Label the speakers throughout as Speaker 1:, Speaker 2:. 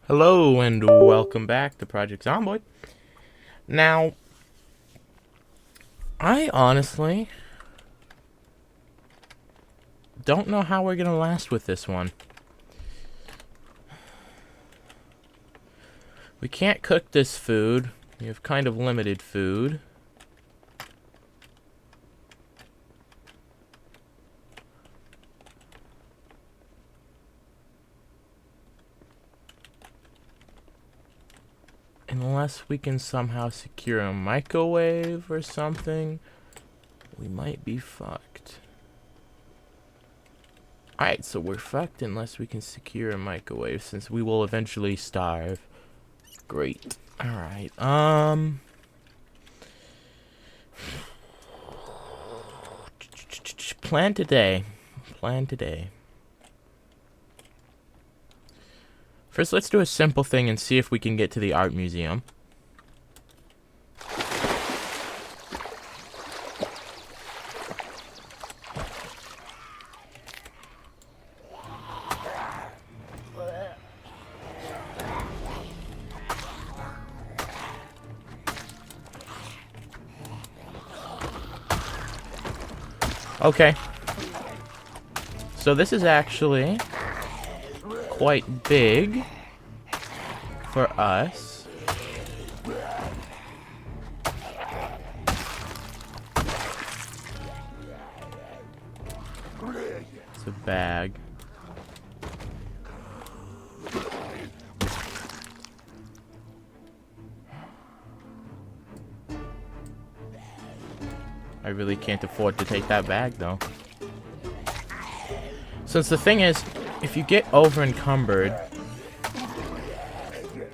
Speaker 1: Hello and welcome back to Project Zomboid. Now, I honestly don't know how we're gonna last with this one. We can't cook this food. We have kind of limited food. Unless we can somehow secure a microwave or something, we might be fucked. Alright, so we're fucked unless we can secure a microwave, since we will eventually starve. Great. Alright, plan today. Plan today. First, let's do a simple thing and see if we can get to the art museum. Okay. So this is actually quite big for us. It's a bag. I really can't afford to take that bag, though. Since the thing is, if you get over encumbered,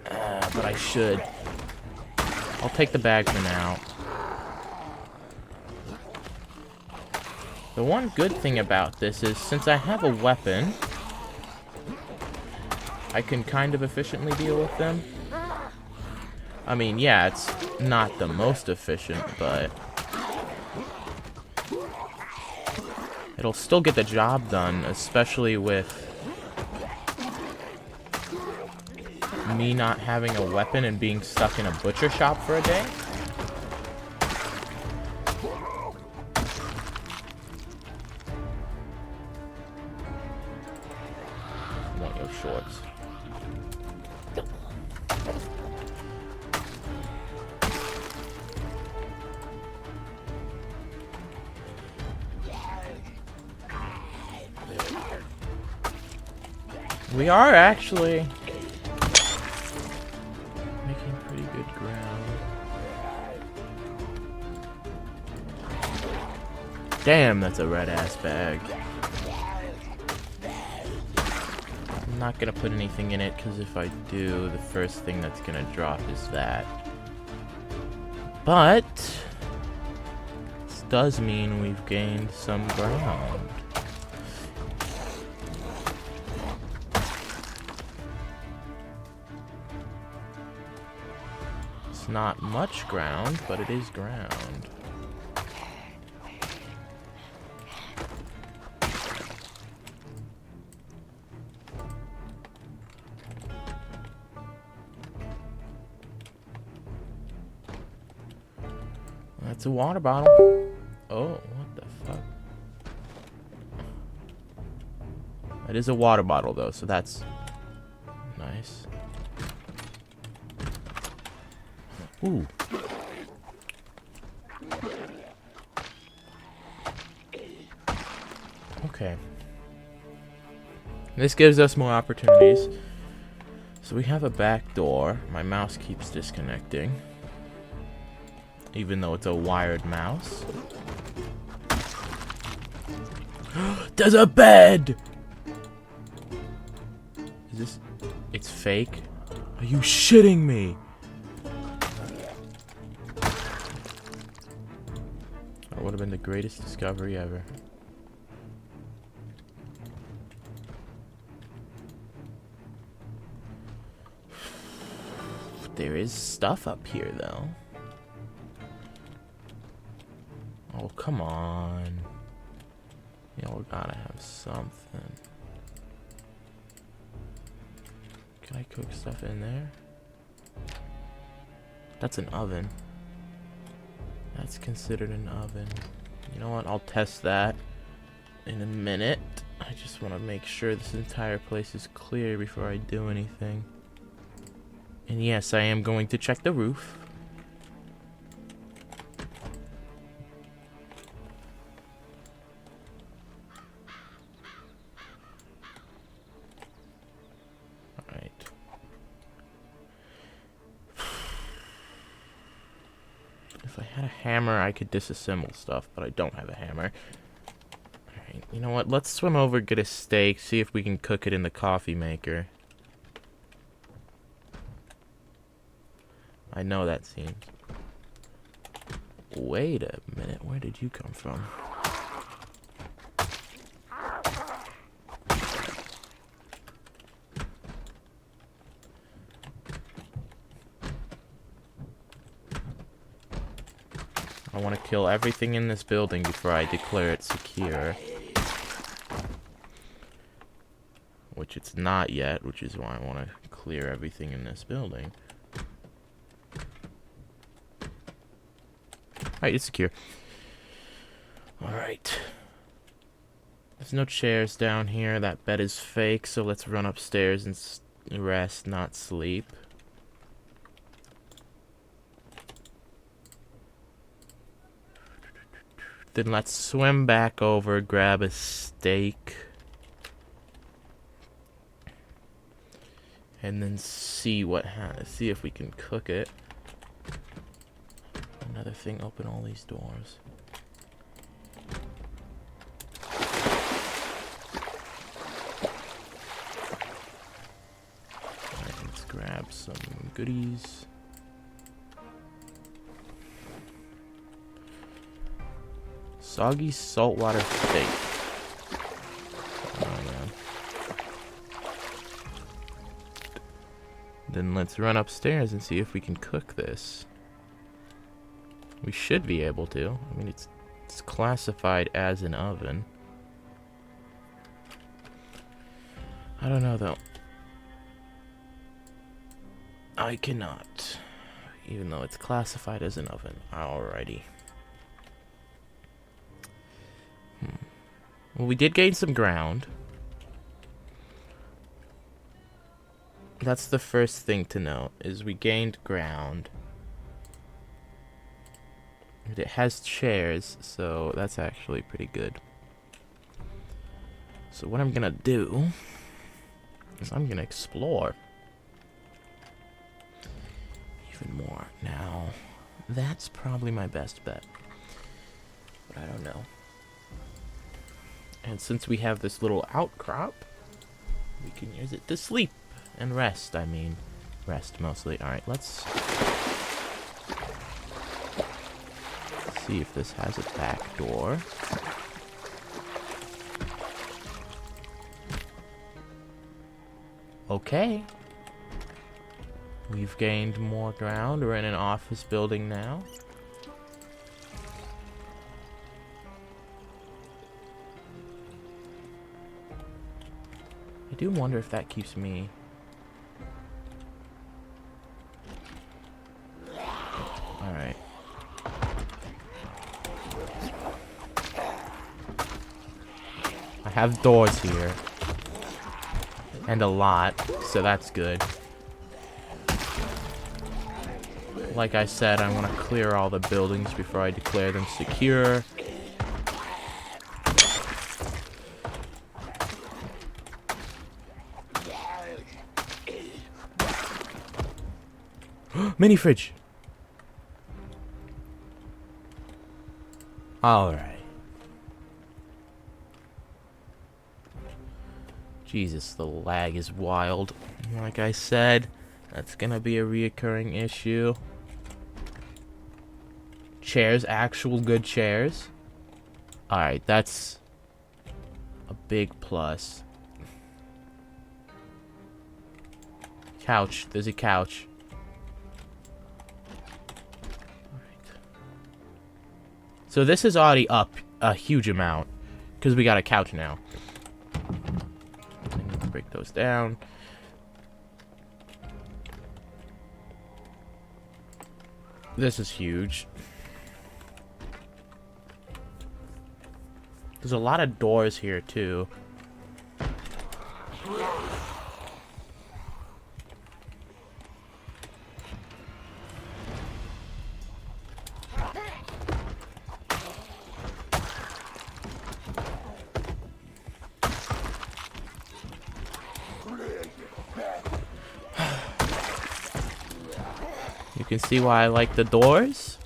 Speaker 1: but I should. I'll take the bag for now. The one good thing about this is, since I have a weapon, I can kind of efficiently deal with them. I mean, yeah, it's not the most efficient, but it'll still get the job done, especially with me not having a weapon and being stuck in a butcher shop for a day. Want your shorts. We are actually making pretty good ground. Damn, that's a red-ass bag. I'm not gonna put anything in it, because if I do, the first thing that's gonna drop is that. But this does mean we've gained some ground. It's not much ground, but it is ground. That's a water bottle. Oh, what the fuck? That is a water bottle, though, so that's nice. Ooh. Okay. This gives us more opportunities. So we have a back door. My mouse keeps disconnecting, even though it's a wired mouse. There's a bed! Is this... It's fake? Are you shitting me? That would have been the greatest discovery ever. There is stuff up here, though. Oh, come on. You know, we gotta have something. Can I cook stuff in there. That's an oven. That's considered an oven. You know what? I'll test that in a minute. I just want to make sure this entire place is clear before I do anything. And yes, I am going to check the roof. Alright. If I had a hammer, I could disassemble stuff, but I don't have a hammer. Alright, you know what? Let's swim over, get a steak, see if we can cook it in the coffee maker. I know that seems... Wait a minute, where did you come from? I want to kill everything in this building before I declare it secure. Which it's not yet, which is why I want to clear everything in this building. Alright, it's secure. Alright. There's no chairs down here. That bed is fake, so let's run upstairs and rest, not sleep. Then let's swim back over, grab a steak. And then see see if we can cook it. Another thing, open all these doors. Alright, let's grab some goodies. Soggy saltwater steak. Oh, man. Then let's run upstairs and see if we can cook this. We should be able to. I mean, it's classified as an oven. I don't know, though. I cannot. Even though it's classified as an oven. Alrighty. Well, we did gain some ground. That's the first thing to note, is we gained ground. It has chairs, so that's actually pretty good. So what I'm gonna do is I'm gonna explore even more. Now, that's probably my best bet, but I don't know. And since we have this little outcrop, we can use it to sleep and rest. I mean, rest mostly. Alright, let's see if this has a back door. Okay. We've gained more ground. We're in an office building now. I do wonder if that keeps me... Alright. I have doors here. And a lot, so that's good. Like I said, I want to clear all the buildings before I declare them secure. Mini fridge. All right. Jesus, the lag is wild. Like I said, that's gonna be a reoccurring issue. Chairs, actual good chairs. All right, that's a big plus. Couch. There's a couch. So this is already up a huge amount because we got a couch now. I need to break those down. This is huge. There's a lot of doors here, too. You can see why I like the doors.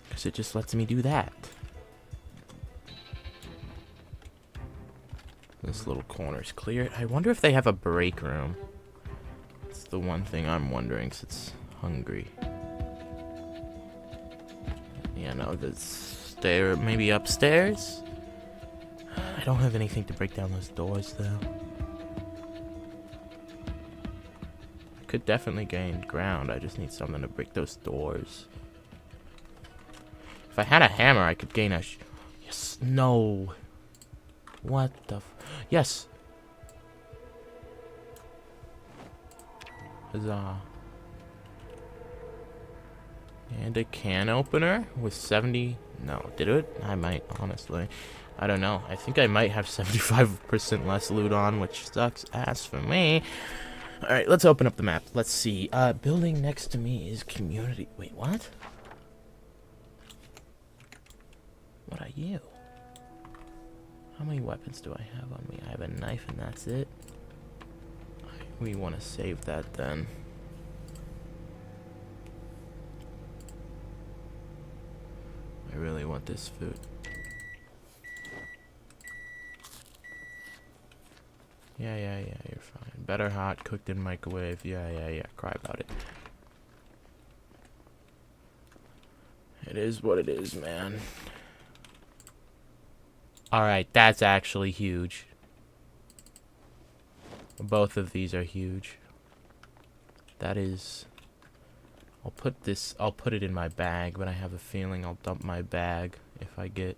Speaker 1: Because it just lets me do that. This little corner's clear. I wonder if they have a break room. It's the one thing I'm wondering, because it's hungry. Yeah, no, the stair, maybe upstairs? I don't have anything to break down those doors, though. I could definitely gain ground. I just need something to break those doors. If I had a hammer, I could gain a... Yes, no. What the yes. Huzzah. And a can opener with 70... No, did it? I might, honestly. I don't know. I think I might have 75% less loot on, which sucks ass for me. Alright, let's open up the map. Let's see. Building next to me is community... Wait, what? What are you? How many weapons do I have on me? I have a knife and that's it. We want to save that then. I really want this food. Yeah, you're fine. Better hot, cooked in microwave. Yeah, cry about it. It is what it is, man. Alright, that's actually huge. Both of these are huge. That is... I'll put it in my bag, but I have a feeling I'll dump my bag if I get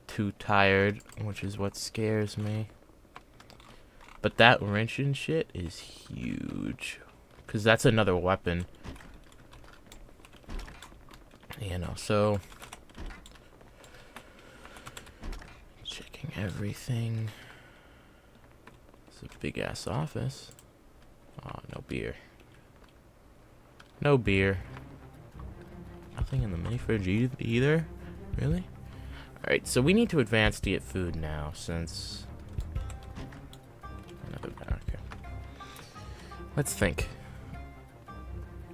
Speaker 1: too tired, which is what scares me. But that wrench and shit is huge. Because that's another weapon. You know, so... Checking everything. It's a big-ass office. Oh, no beer. No beer. Nothing in the mini fridge either? Really? Alright, so we need to advance to get food now, since... Another barrier. Let's think.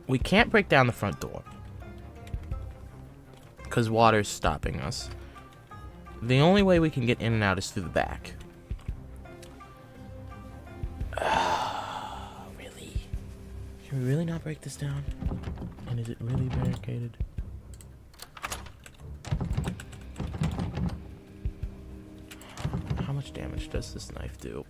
Speaker 1: We can't break down the front door. Because water's stopping us. The only way we can get in and out is through the back. Really? Can we really not break this down? And is it really barricaded? How much damage does this knife do?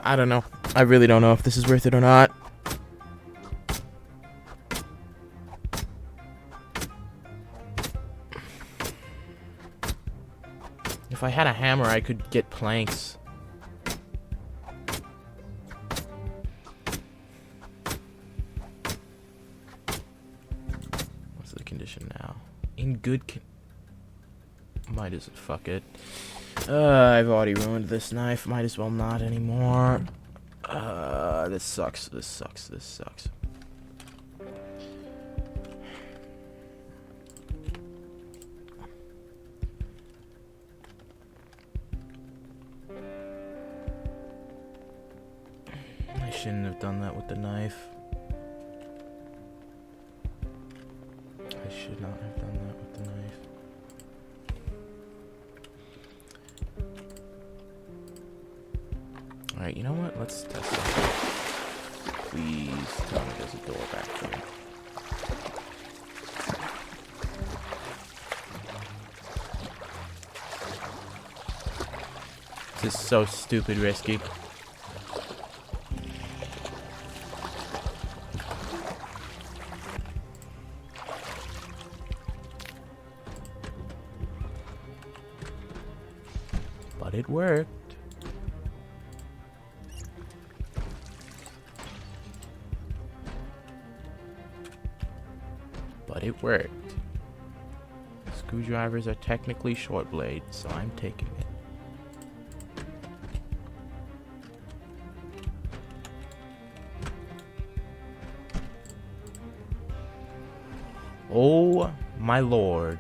Speaker 1: I don't know. I really don't know if this is worth it or not. If I had a hammer, I could get planks. What's the condition now? In good might as well fuck it. I've already ruined this knife. Might as well not anymore. This sucks. This sucks. This sucks. I shouldn't have done that with the knife. I should not have done that with the knife. Alright, you know what? Let's test it. Please tell me there's a door back here. This is so stupid risky. But it worked. But it worked. Screwdrivers are technically short blades, so I'm taking it. Oh my lord.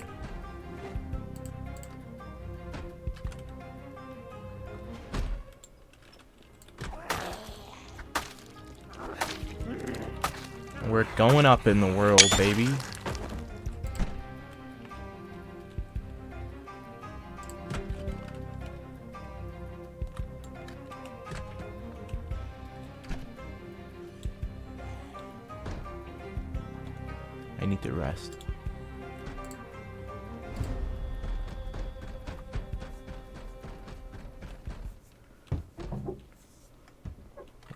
Speaker 1: We're going up in the world, baby. I need to rest.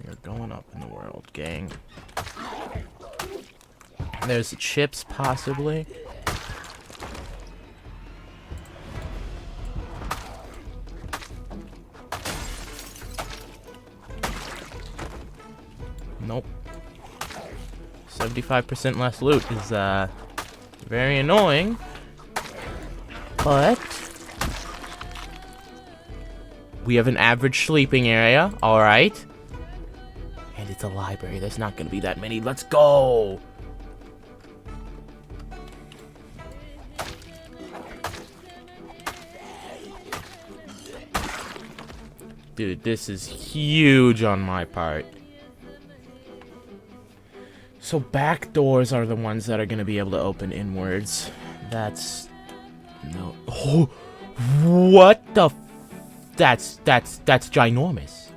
Speaker 1: We're going up in the world, gang. There's chips, possibly. Nope. 75% less loot is very annoying, but we have an average sleeping area, all right, and it's a library. There's not gonna be that many. Let's go. Dude, this is huge on my part. So back doors are the ones that are going to be able to open inwards. That's... no... Oh! What the... That's ginormous.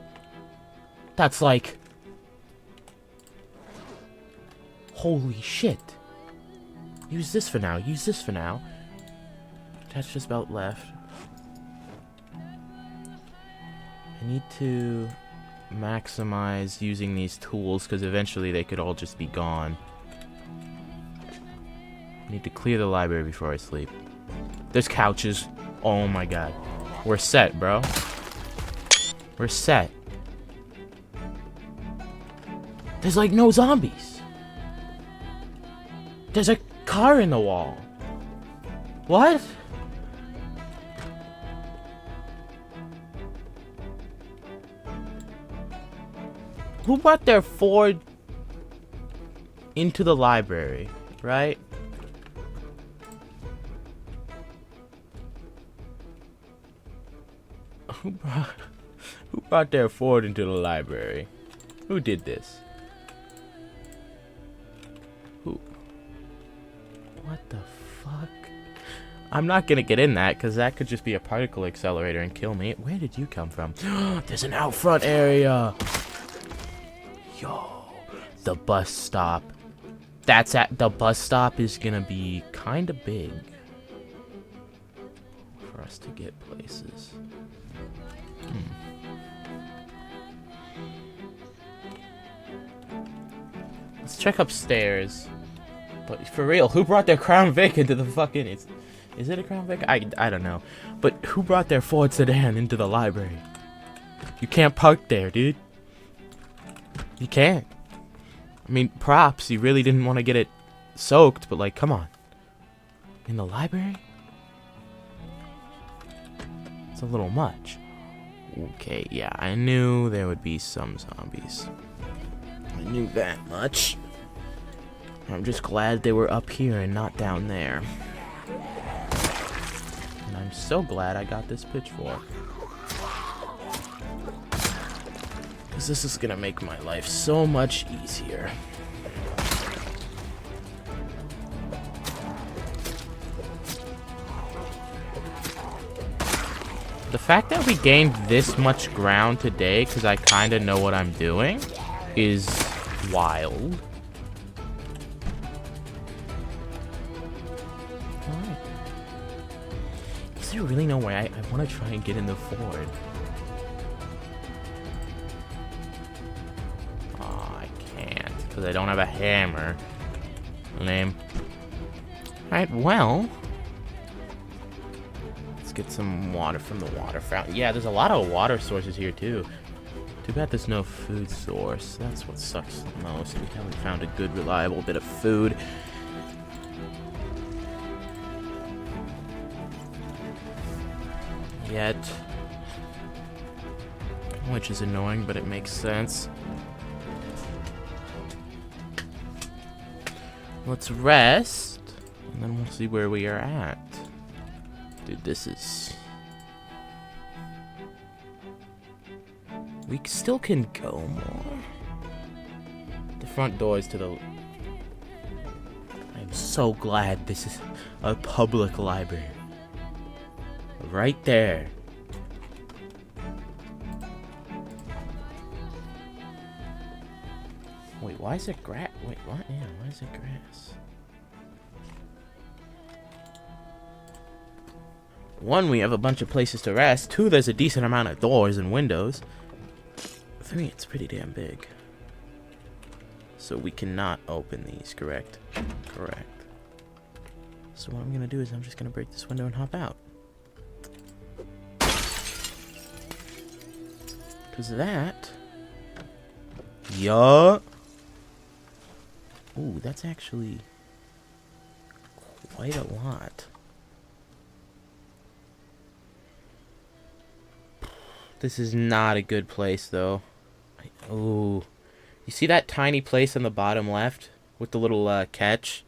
Speaker 1: That's like... Holy shit. Use this for now. Use this for now. That's just about left. I need to maximize using these tools because eventually they could all just be gone. I need to clear the library before I sleep. There's couches. Oh my god. We're set, bro. We're set. There's like no zombies. There's a car in the wall. What? Who brought their Ford into the library, right? Who brought their Ford into the library? Who did this? Who? What the fuck? I'm not gonna get in that because that could just be a particle accelerator and kill me. Where did you come from? There's an out front area. Yo, the bus stop. That's at the bus stop is gonna be kind of big for us to get places. Let's check upstairs. But for real, who brought their Crown Vic into the fucking... Is it a Crown Vic? I don't know. But who brought their Ford sedan into the library? You can't park there, dude. You can't. I mean, props. You really didn't want to get it soaked, but like, come on. In the library? It's a little much. Okay, yeah, I knew there would be some zombies. I knew that much. I'm just glad they were up here and not down there. And I'm so glad I got this pitchfork. Because this is going to make my life so much easier. The fact that we gained this much ground today, because I kind of know what I'm doing, is wild. Alright. Is there really no way? I want to try and get in the Ford. because I don't have a hammer. Lame. Alright, well, let's get some water from the water fountain. Yeah, there's a lot of water sources here, too. Too bad there's no food source. That's what sucks the most. We haven't found a good, reliable bit of food. Yet. Which is annoying, but it makes sense. Let's rest, and then we'll see where we are at. Dude, this is... We still can go more. The front door is to the... I'm so glad this is a public library. Right there. Wait, why is it grass? Wait, what? Yeah, why is it grass? One, we have a bunch of places to rest. Two, there's a decent amount of doors and windows. Three, it's pretty damn big. So we cannot open these, correct? Correct. So what I'm gonna do is I'm just gonna break this window and hop out. Cause that... Yup. Ooh, that's actually quite a lot. This is not a good place, though. Ooh. You see that tiny place on the bottom left with the little catch?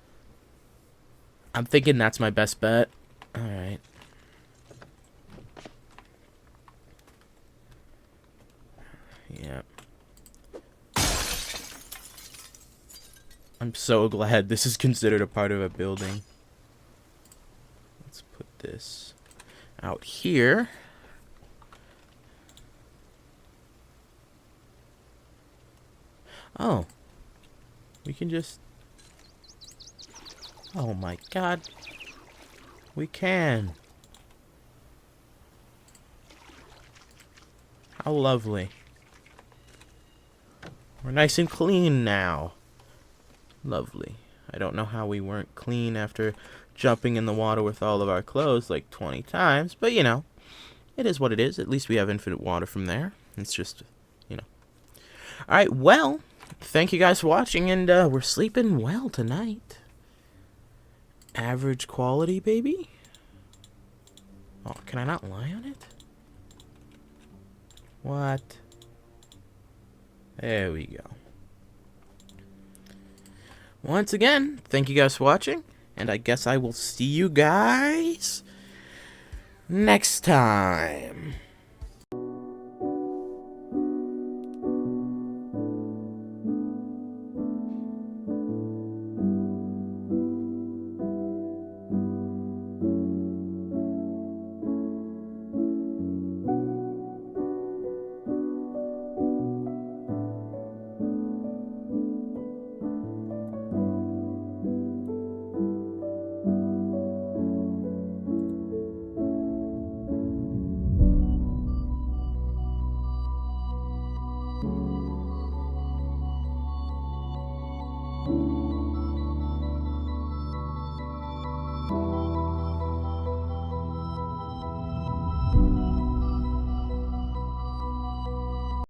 Speaker 1: I'm thinking that's my best bet. Alright. Yep. I'm so glad this is considered a part of a building. Let's put this out here. Oh. We can just... Oh my god. We can. How lovely. We're nice and clean now. Lovely. I don't know how we weren't clean after jumping in the water with all of our clothes like 20 times, but you know, it is what it is. At least we have infinite water from there. It's just, you know. Alright, well, thank you guys for watching, and we're sleeping well tonight. Average quality, baby. Oh, can I not lie on it? What? There we go. Once again, thank you guys for watching, and I guess I will see you guys next time.